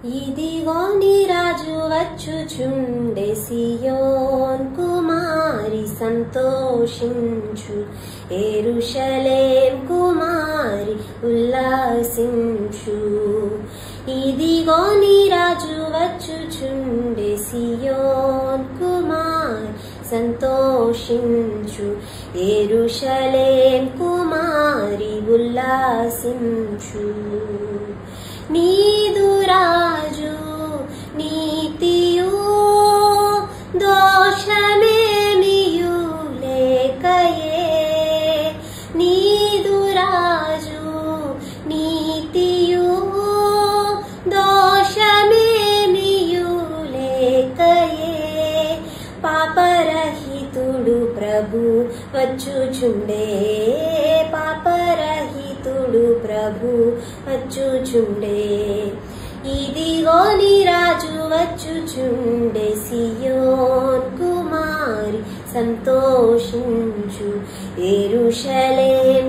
ఇదిగో నీ రాజు వచ్చుచుండే సియోన్ కుమారి సంతోషించు, యెరూషలేం కుమారి ఉల్లాసించు. ఇదిగో నీ రాజు వచ్చుచుండే సియోన్ కుమారి సంతోషించు, యెరూషలేం కుమారి ఉల్లాసించు. నీదు రాజు నీతియు దోషమేమియు లేకయే, నీదు రాజు నీతియు దోషమేమియు లేకయే. పాపరహితుడు ప్రభు వచ్చుచుండే, పాపరహితుడు ప్రభు వచ్చుచుండే. ఇదిగో నీ రాజు వచ్చుచుండే, సియోన్ కుమారి సంతోషించు, యెరూషలేం